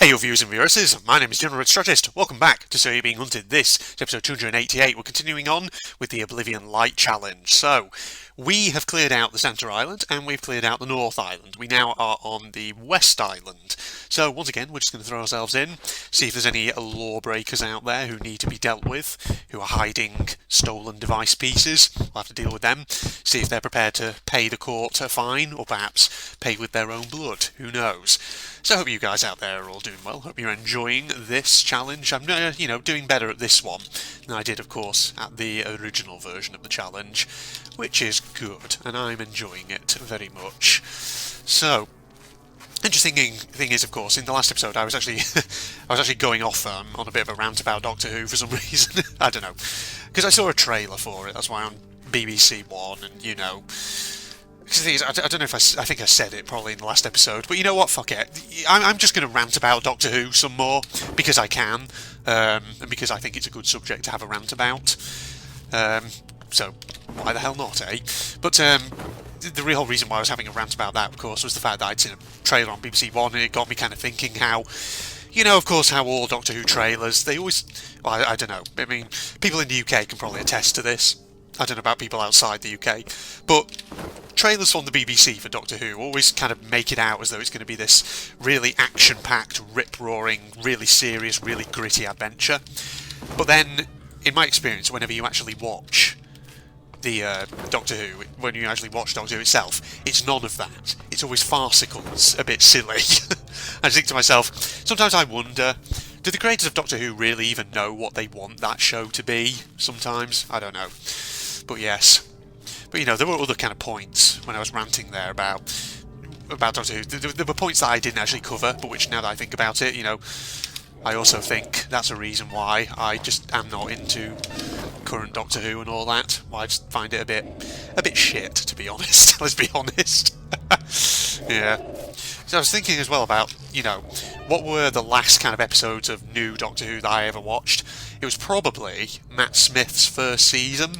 Hey, your viewers and viewers, my name is General Red Strategist. Welcome back to So You're Being Hunted. This is episode 288. We're continuing on with the Oblivion Light Challenge. So, we have cleared out the Centre Island and we've cleared out the North Island. We now are on the West Island. So, once again, we're just going to throw ourselves in, see if there's any lawbreakers out there who need to be dealt with, who are hiding stolen device pieces. We'll have to deal with them, see if they're prepared to pay the court a fine or perhaps pay with their own blood. Who knows? So I hope you guys out there are all doing well. Hope you're enjoying this challenge. I'm, doing better at this one than I did, of course, at the original version of the challenge, which is good, and I'm enjoying it very much. So, interesting thing is, of course, in the last episode, I was actually going off on a bit of a rant about Doctor Who for some reason. I don't know, because I saw a trailer for it. That's why on BBC One, and because the thing is, I don't know if I think I said it probably in the last episode, but you know what, fuck it. I'm just going to rant about Doctor Who some more, because I can, and because I think it's a good subject to have a rant about. So, why the hell not, eh? But the real reason why I was having a rant about that, of course, was the fact that I'd seen a trailer on BBC One, and it got me kind of thinking how, of course, how all Doctor Who trailers, they always, well, I don't know, I mean, people in the UK can probably attest to this. I don't know about people outside the UK, but trailers from the BBC for Doctor Who always kind of make it out as though it's going to be this really action-packed, rip-roaring, really serious, really gritty adventure. But then, in my experience, whenever you actually watch the Doctor Who, when you actually watch Doctor Who itself, it's none of that. It's always farcical, it's a bit silly. I think to myself, sometimes I wonder, do the creators of Doctor Who really even know what they want that show to be? Sometimes, I don't know. But yes. But there were other kind of points when I was ranting there about Doctor Who. There were points that I didn't actually cover, but which now that I think about it, I also think that's a reason why I just am not into current Doctor Who and all that. Why I just find it a bit shit, to be honest. Let's be honest. Yeah. So I was thinking as well about, what were the last kind of episodes of new Doctor Who that I ever watched? It was probably Matt Smith's first season.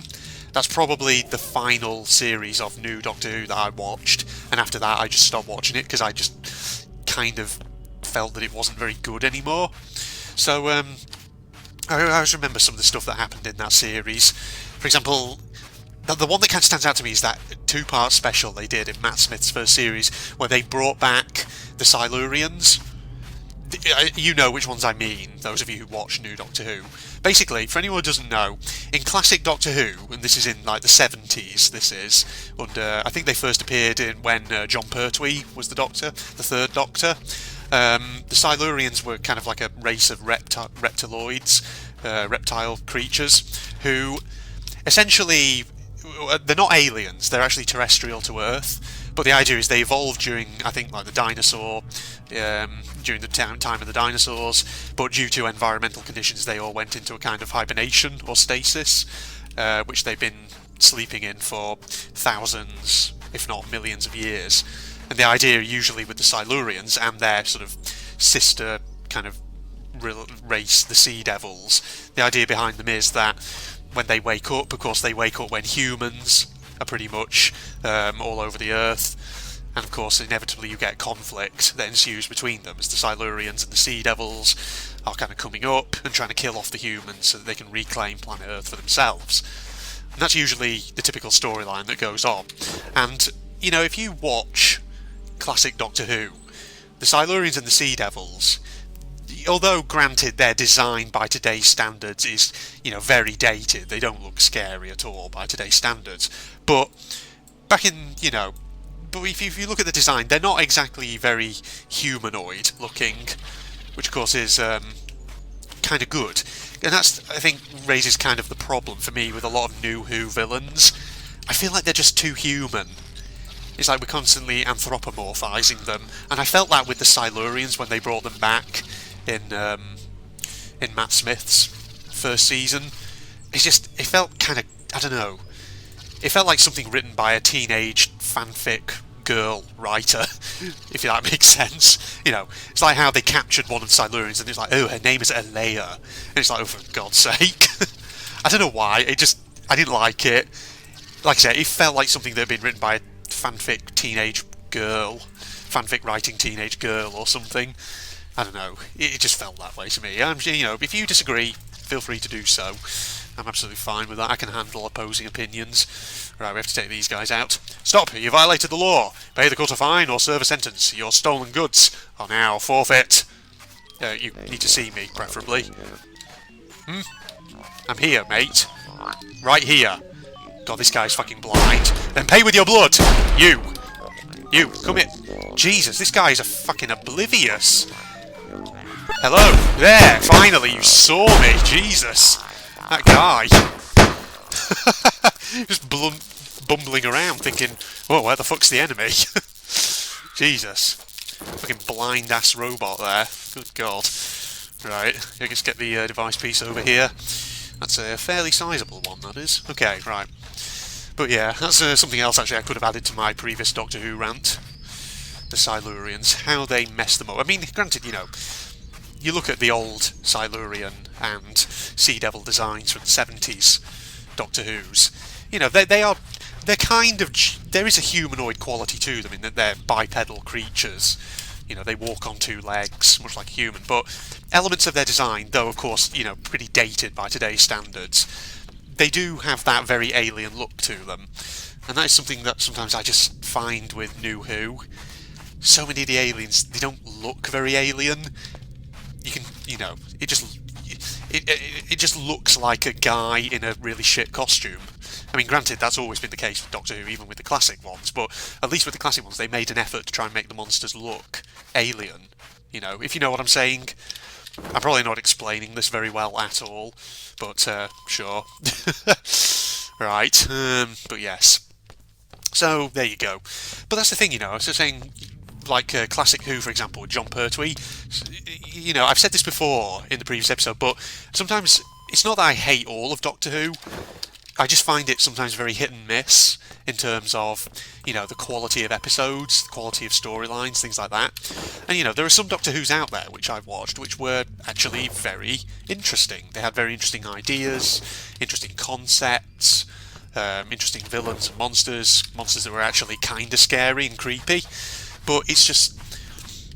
That's probably the final series of new Doctor Who that I watched, and after that I just stopped watching it because I just kind of felt that it wasn't very good anymore. So I always remember some of the stuff that happened in that series. For example, the one that kind of stands out to me is that two-part special they did in Matt Smith's first series, where they brought back the Silurians. You know which ones I mean, those of you who watch new Doctor Who. Basically, for anyone who doesn't know, in classic Doctor Who, and this is in like the 70s, this is, and I think they first appeared when John Pertwee was the Doctor, the third Doctor. The Silurians were kind of like a race of reptiloids, reptile creatures, who essentially, they're not aliens, they're actually terrestrial to Earth. But the idea is they evolved during, I think, like the dinosaur, during the time of the dinosaurs, but due to environmental conditions they all went into a kind of hibernation or stasis, which they've been sleeping in for thousands, if not millions of years. And the idea usually with the Silurians and their sort of sister kind of race, the Sea Devils, the idea behind them is that when they wake up, of course they wake up when humans are pretty much all over the Earth, and of course inevitably you get conflict that ensues between them as the Silurians and the Sea Devils are kind of coming up and trying to kill off the humans so that they can reclaim planet Earth for themselves. And that's usually the typical storyline that goes on. And, if you watch classic Doctor Who, the Silurians and the Sea Devils, although granted their design by today's standards is, very dated, they don't look scary at all by today's standards, but back in, but if you look at the design, they're not exactly very humanoid looking, which of course is kind of good. And that's, I think, raises kind of the problem for me with a lot of new Who villains. I feel like they're just too human. It's like we're constantly anthropomorphizing them, and I felt that with the Silurians when they brought them back in Matt Smith's first season. It felt kind of, I don't know, it felt like something written by a teenage fanfic girl writer, if that makes sense. It's like how they captured one of the Silurians and it's like, oh, her name is Alea, and it's like, oh, for God's sake. I don't know why, I didn't like it. Like I said, it felt like something that had been written by a fanfic writing teenage girl or something. I don't know. It just felt that way to me. If you disagree, feel free to do so. I'm absolutely fine with that. I can handle opposing opinions. Right, we have to take these guys out. Stop! You violated the law. Pay the court a fine or serve a sentence. Your stolen goods are now forfeit. You need to see me, preferably. I'm here, mate. Right here. God, this guy's fucking blind. Then pay with your blood! You, come here. Jesus, this guy is a fucking oblivious. Hello! There! Finally, you saw me! Jesus! That guy! Just bumbling around thinking, oh, where the fuck's the enemy? Jesus. Fucking blind-ass robot there. Good God. Right, I just get the device piece over here. That's a fairly sizable one, that is. Okay, right. But yeah, that's something else actually I could have added to my previous Doctor Who rant. The Silurians, how they messed them up. I mean, granted, you look at the old Silurian and Sea Devil designs from the 70s Doctor Who's, they're kind of, there is a humanoid quality to them in that they're bipedal creatures. They walk on two legs, much like a human, but elements of their design, though of course, pretty dated by today's standards, they do have that very alien look to them. And that is something that sometimes I just find with New Who. So many of the aliens, they don't look very alien. You can, it just looks like a guy in a really shit costume. I mean, granted, that's always been the case with Doctor Who, even with the classic ones, but at least with the classic ones, they made an effort to try and make the monsters look alien. If you know what I'm saying. I'm probably not explaining this very well at all, but sure. Right, but yes. So, there you go. But that's the thing, I was just saying, like classic Who, for example, with Jon Pertwee. I've said this before in the previous episode, but sometimes it's not that I hate all of Doctor Who. I just find it sometimes very hit and miss in terms of, the quality of episodes, the quality of storylines, things like that. And, there are some Doctor Who's out there which I've watched which were actually very interesting. They had very interesting ideas, interesting concepts, interesting villains and monsters that were actually kind of scary and creepy. But it's just,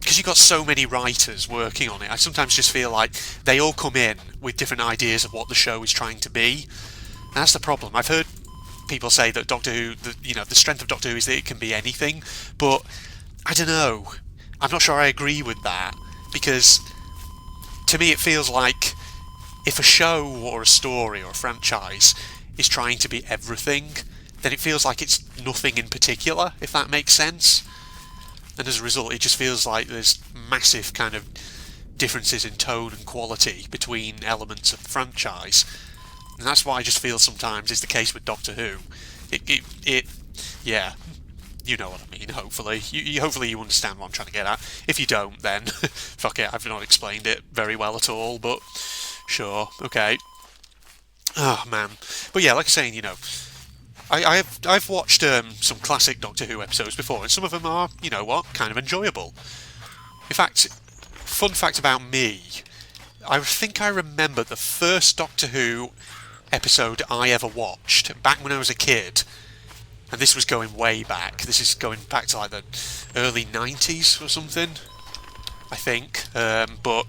because you've got so many writers working on it, I sometimes just feel like they all come in with different ideas of what the show is trying to be. And that's the problem. I've heard people say that Doctor Who, the strength of Doctor Who is that it can be anything, but I don't know. I'm not sure I agree with that, because to me it feels like if a show or a story or a franchise is trying to be everything, then it feels like it's nothing in particular, if that makes sense. And as a result, it just feels like there's massive kind of differences in tone and quality between elements of the franchise. And that's what I just feel sometimes is the case with Doctor Who. Yeah, you know what I mean, hopefully. Hopefully you understand what I'm trying to get at. If you don't, then, fuck it, I've not explained it very well at all, but sure, okay. Oh, man. But yeah, like I was saying, I've watched some classic Doctor Who episodes before, and some of them are, kind of enjoyable. In fact, fun fact about me, I think I remember the first Doctor Who episode I ever watched, back when I was a kid, and this was going way back. This is going back to like the early 90s or something, I think. But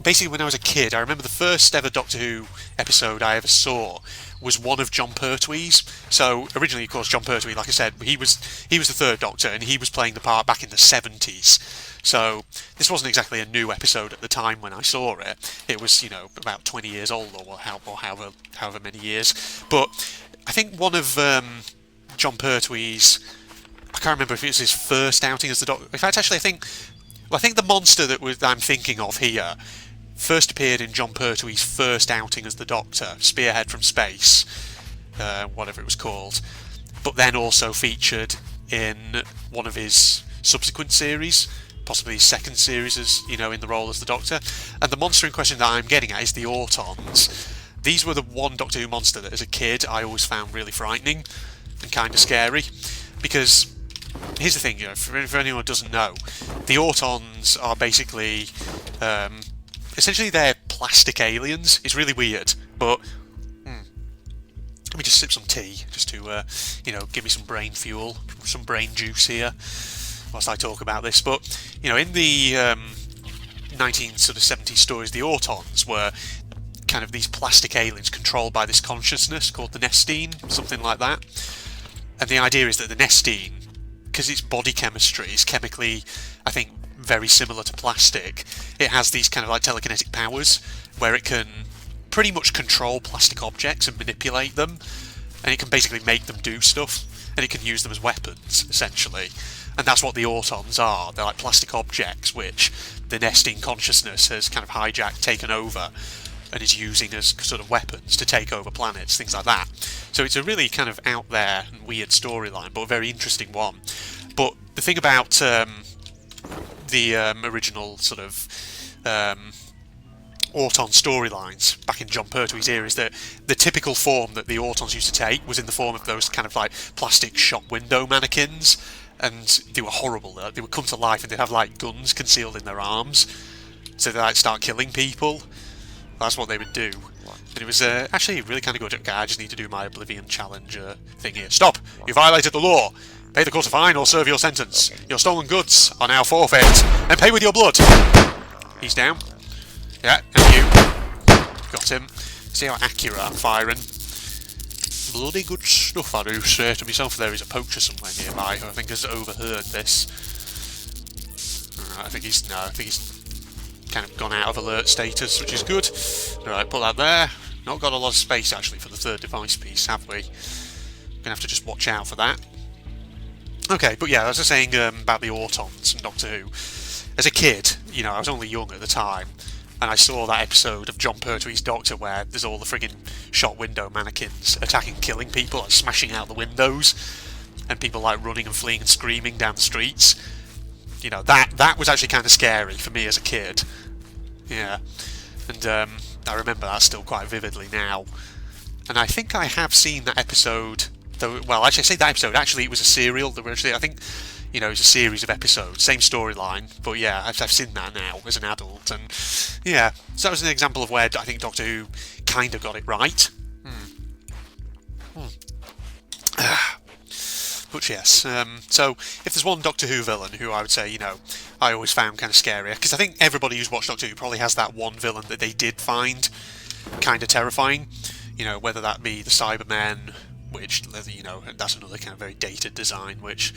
basically when I was a kid, I remember the first ever Doctor Who episode I ever saw was one of Jon Pertwee's. So originally, of course, Jon Pertwee, like I said, he was the third Doctor, and he was playing the part back in the 70s. So this wasn't exactly a new episode at the time when I saw it. It was, about 20 years old or however many years. But I think one of Jon Pertwee's, I can't remember if it was his first outing as the Doctor. In fact, actually, I think the monster that I'm thinking of here first appeared in Jon Pertwee's first outing as the Doctor, Spearhead from Space, whatever it was called, but then also featured in one of his subsequent series, possibly his second series as, in the role as the Doctor. And the monster in question that I'm getting at is the Autons. These were the one Doctor Who monster that as a kid I always found really frightening and kind of scary, because here's the thing, for anyone who doesn't know, the Autons are basically essentially they're plastic aliens. It's really weird, but let me just sip some tea just to give me some brain fuel, some brain juice here whilst I talk about this. But in the 1970s stories, the Autons were kind of these plastic aliens controlled by this consciousness called the Nestine, something like that. And the idea is that the Nestine, because its body chemistry is chemically, I think, very similar to plastic, it has these kind of like telekinetic powers where it can pretty much control plastic objects and manipulate them, and it can basically make them do stuff, and it can use them as weapons, essentially. And that's what the Autons are. They're like plastic objects which the Nestine consciousness has kind of hijacked, taken over, and is using as sort of weapons to take over planets, things like that. So it's a really kind of out there and weird storyline, but a very interesting one. But the thing about the original sort of Auton storylines back in John Pertwee's era is that the typical form that the Autons used to take was in the form of those kind of like plastic shop window mannequins, and they were horrible. They would come to life and they'd have like guns concealed in their arms, so they'd like start killing people. That's what they would do. And it was actually really kind of good. Okay, I just need to do my Oblivion challenge thing here. Stop! You violated the law! Pay the court a fine or serve your sentence. Your stolen goods are now forfeit, and pay with your blood! He's down. Yeah, and you. Got him. See how accurate I'm firing. Bloody good stuff, I do say to myself. There is a poacher somewhere nearby who I think has overheard this. Alright, I think he's kind of gone out of alert status, which is good. Alright, put that there. Not got a lot of space actually for the third device piece, have we? Gonna have to just watch out for that. Okay, but yeah, as I was saying about the Autons and Doctor Who, as a kid, you know, I was only young at the time, and I saw that episode of John Pertwee's Doctor where there's all the friggin' shop window mannequins attacking, killing people, like smashing out the windows, and people like running and fleeing and screaming down the streets. You know, that was actually kind of scary for me as a kid. Yeah, and I remember that still quite vividly now. And I think I have seen that episode, though. Well, actually, I say that episode. Actually, it was a serial. That actually, I think, you know, it was a series of episodes, same storyline. But yeah, I've seen that now as an adult, and yeah, so that was an example of where I think Doctor Who kind of got it right. But yes, so if there's one Doctor Who villain who I would say, you know, I always found kind of scarier, because I think everybody who's watched Doctor Who probably has that one villain that they did find kind of terrifying. You know, whether that be the Cybermen, which, you know, that's another kind of very dated design, which,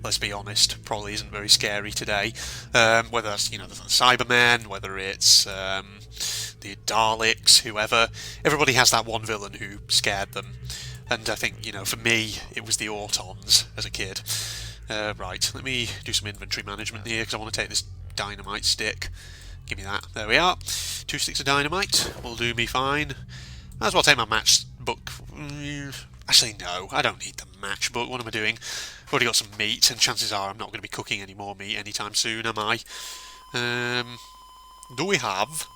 let's be honest, probably isn't very scary today. Whether that's, you know, the Cybermen, whether it's the Daleks, whoever, everybody has that one villain who scared them. And I think, you know, for me, it was the Autons as a kid. Right, let me do some inventory management here, because I want to take this dynamite stick. Give me that. There we are. 2 sticks of dynamite will do me fine. Might as well take my matchbook. Actually, no, I don't need the matchbook. What am I doing? I've already got some meat, and chances are I'm not going to be cooking any more meat anytime soon, am I? Do we have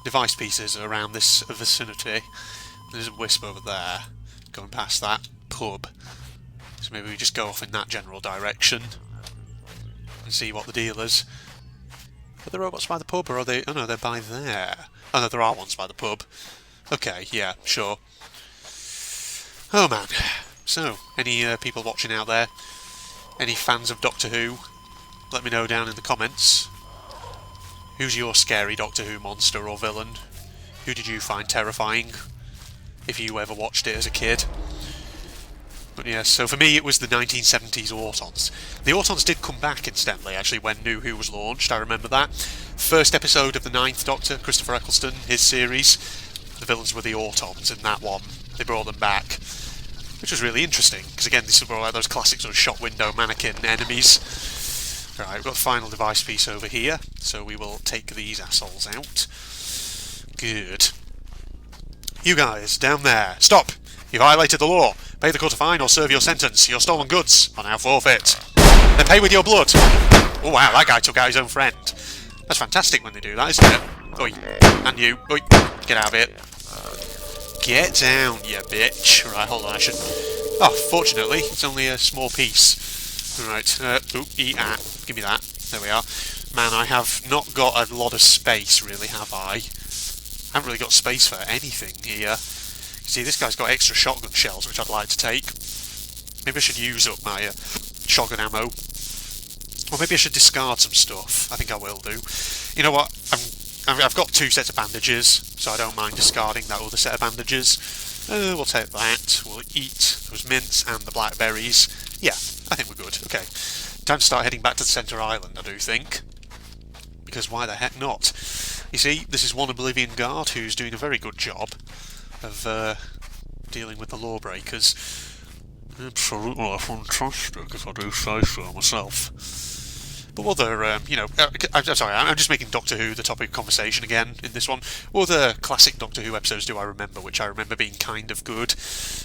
device pieces around this vicinity? There's a wisp over there, going past that pub. So maybe we just go off in that general direction and see what the deal is. Are there robots by the pub, or are they... Oh no, they're by there. Oh no, there are ones by the pub. Okay, yeah, sure. Oh man. So, any people watching out there? Any fans of Doctor Who? Let me know down in the comments. Who's your scary Doctor Who monster or villain? Who did you find terrifying? If you ever watched it as a kid. But yeah, so for me it was the 1970s Autons. The Autons did come back incidentally, actually, when New Who was launched, I remember that. First episode of the 9th Doctor, Christopher Eccleston, his series, the villains were the Autons in that one. They brought them back, which was really interesting, because again, this is like those classic sort of shop window mannequin enemies. Right, we've got the final device piece over here, so we will take these assholes out. Good. You guys, down there, stop! You violated the law. Pay the court a fine or serve your sentence. Your stolen goods are now forfeit. Then pay with your blood. Oh wow, that guy took out his own friend. That's fantastic when they do that, isn't it? Oi, and you. Oi, get out of here. Get down, you bitch. Right, hold on, I should... Oh, fortunately, it's only a small piece. Right, eat that. Give me that. There we are. Man, I have not got a lot of space, really, have I? I haven't really got space for anything here. See, this guy's got extra shotgun shells, which I'd like to take. Maybe I should use up my shotgun ammo. Or maybe I should discard some stuff. I think I will do. You know what? I've got 2 sets of bandages, so I don't mind discarding that other set of bandages. We'll take that. We'll eat those mints and the blackberries. Yeah, I think we're good. Okay. Time to start heading back to the Centre Island, I do think. Because why the heck not? You see, this is one Oblivion Guard who's doing a very good job of dealing with the lawbreakers. Absolutely fantastic, if I do say so myself. But other, you know, I'm sorry, I'm just making Doctor Who the topic of conversation again in this one. What other classic Doctor Who episodes do I remember, which I remember being kind of good?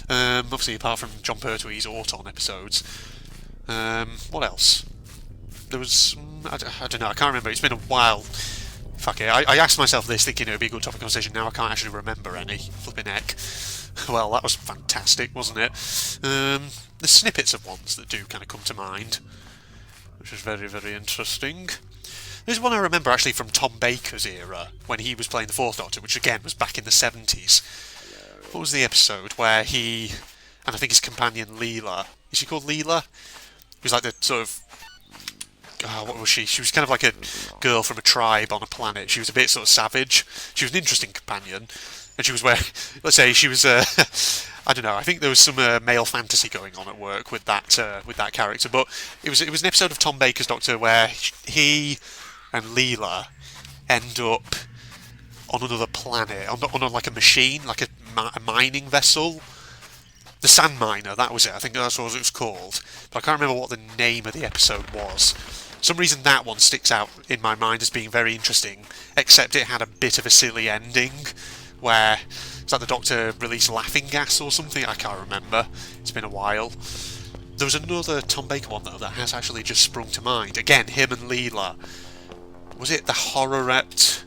Obviously, apart from John Pertwee's Auton episodes. What else? There was, I don't know, I can't remember. It's been a while. Fuck it, I asked myself this thinking it would be a good topic of conversation. Now I can't actually remember any. Flipping heck. Well, that was fantastic, wasn't it? There's snippets of ones that do kind of come to mind, which is very, very interesting. There's one I remember actually from Tom Baker's era, when he was playing the 4th Doctor, which again was back in the 70s. What was the episode where he, and I think his companion Leela, is she called Leela? He was like the sort of, what was she? She was kind of like a girl from a tribe on a planet. She was a bit sort of savage. She was an interesting companion. And she was wearing, let's say, she was, I don't know, I think there was some male fantasy going on at work with that character. But it was an episode of Tom Baker's Doctor where he and Leela end up on another planet, on like a machine, like a mining vessel. The Sand Miner, that was it. I think that's what it was called. But I can't remember what the name of the episode was. For some reason that one sticks out in my mind as being very interesting, except it had a bit of a silly ending, where it's like the Doctor released laughing gas or something. I can't remember. It's been a while. There was another Tom Baker one though that has actually just sprung to mind. Again, him and Leela. Was it the Horror at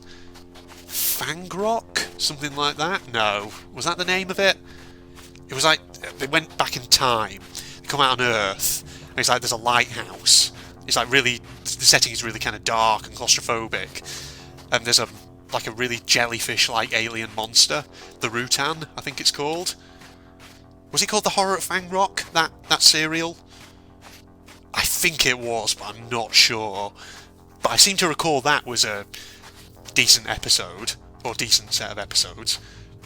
Fangrock? Something like that? No. Was that the name of it? It was like they went back in time. They come out on Earth. And it's like there's a lighthouse. It's like really, the setting is really kind of dark and claustrophobic. And there's a really jellyfish-like alien monster, the Rutan, I think it's called. Was it called the Horror at Fangrock, that serial? I think it was, but I'm not sure. But I seem to recall that was a decent episode, or decent set of episodes.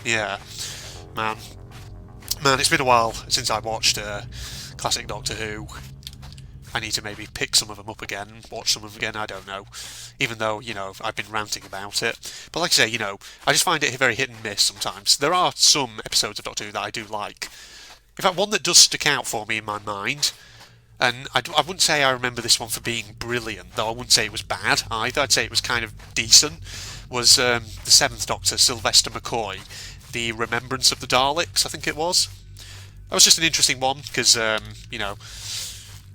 Yeah, man, it's been a while since I watched classic Doctor Who. I need to maybe pick some of them up again, watch some of them again, I don't know. Even though, you know, I've been ranting about it. But like I say, you know, I just find it very hit and miss sometimes. There are some episodes of Doctor Who that I do like. In fact, one that does stick out for me in my mind, and I wouldn't say I remember this one for being brilliant, though I wouldn't say it was bad either, I'd say it was kind of decent, was the 7th Doctor, Sylvester McCoy, The Remembrance of the Daleks, I think it was. That was just an interesting one, because, you know,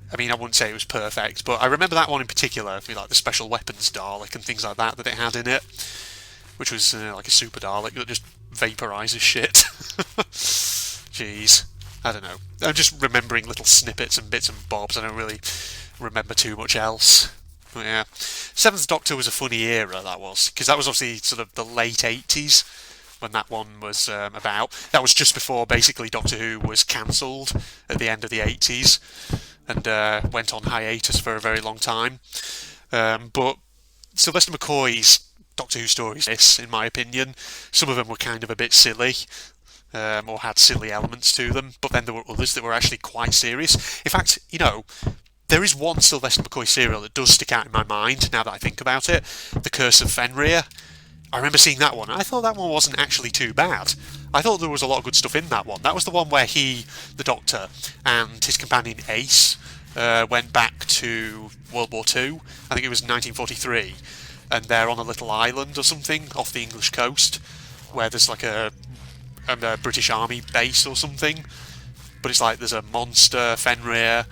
I mean, I wouldn't say it was perfect, but I remember that one in particular, like the special weapons Dalek and things like that it had in it, which was like a super Dalek that just vaporises shit. Jeez, I don't know. I'm just remembering little snippets and bits and bobs. I don't really remember too much else. But yeah, 7th Doctor was a funny era, that was, because that was obviously sort of the late 80s when that one was about. That was just before basically Doctor Who was cancelled at the end of the 80s. And went on hiatus for a very long time. But Sylvester McCoy's Doctor Who stories, in my opinion, some of them were kind of a bit silly, or had silly elements to them, but then there were others that were actually quite serious. In fact, you know, there is one Sylvester McCoy serial that does stick out in my mind, now that I think about it, The Curse of Fenrir. I remember seeing that one. I thought that one wasn't actually too bad. I thought there was a lot of good stuff in that one. That was the one where he, the Doctor, and his companion Ace went back to World War II. I think it was 1943. And they're on a little island or something off the English coast where there's like a British Army base or something. But it's like there's a monster, Fenrir,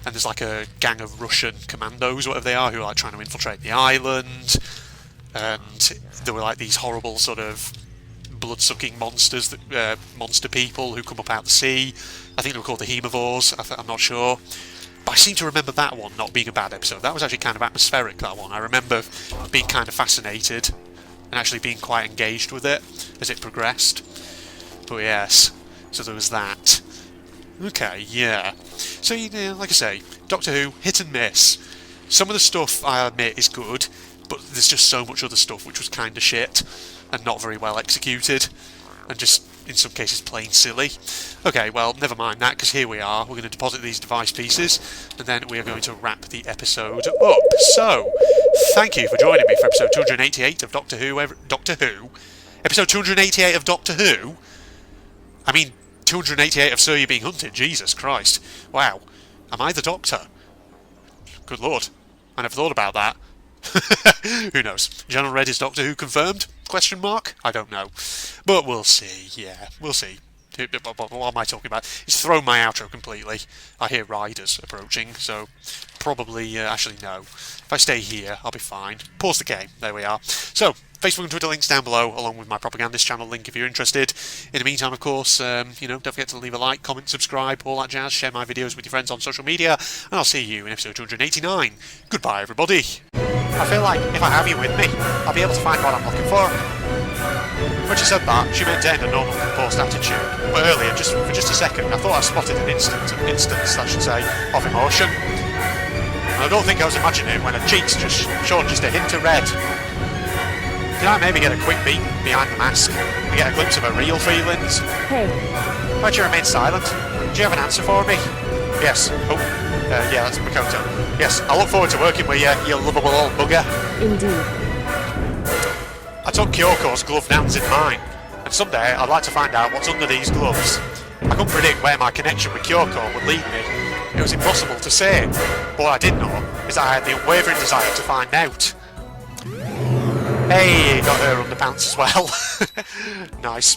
and there's like a gang of Russian commandos, whatever they are, who are like trying to infiltrate the island. And there were like these horrible sort of blood-sucking monsters, that monster people who come up out the sea. I think they were called the Hemovores, I'm not sure. But I seem to remember that one not being a bad episode. That was actually kind of atmospheric, that one. I remember being kind of fascinated and actually being quite engaged with it as it progressed. But yes, so there was that. Okay, yeah. So, you know, like I say, Doctor Who, hit and miss. Some of the stuff, I admit, is good, but there's just so much other stuff which was kind of shit and not very well executed, and just, in some cases, plain silly. Okay, well, never mind that, because here we are. We're going to deposit these device pieces, and then we are going to wrap the episode up. So, thank you for joining me for episode 288 of Doctor Who. Episode 288 of Doctor Who? I mean, 288 of Sir You're Being Hunted. Jesus Christ. Wow. Am I the Doctor? Good Lord. I never thought about that. Who knows? General Red is Doctor Who confirmed? Question mark? I don't know. But we'll see. Yeah, we'll see. What am I talking about? It's thrown my outro completely. I hear riders approaching, so probably, actually no. If I stay here, I'll be fine. Pause the game. There we are. So, Facebook and Twitter links down below, along with my propagandist channel link if you're interested. In the meantime, of course, don't forget to leave a like, comment, subscribe, all that jazz. Share my videos with your friends on social media, and I'll see you in episode 289. Goodbye, everybody. I feel like if I have you with me, I'll be able to find what I'm looking for. When she said that, she maintained a normal, composed attitude. But earlier, for just a second, I thought I spotted an instance, I should say, of emotion. And I don't think I was imagining it when her cheeks showed just a hint of red. Did I maybe get a quick peek behind the mask and get a glimpse of her real feelings? Hey. Why'd you remain silent? Do you have an answer for me? Yes. Oh, yeah, that's Makoto. Yes, I look forward to working with you, you lovable old bugger. Indeed. I took Kyoko's gloved hands in mine, and someday I'd like to find out what's under these gloves. I couldn't predict where my connection with Kyoko would lead me. It was impossible to say, but what I did know is that I had the unwavering desire to find out. Hey, got her underpants as well. Nice.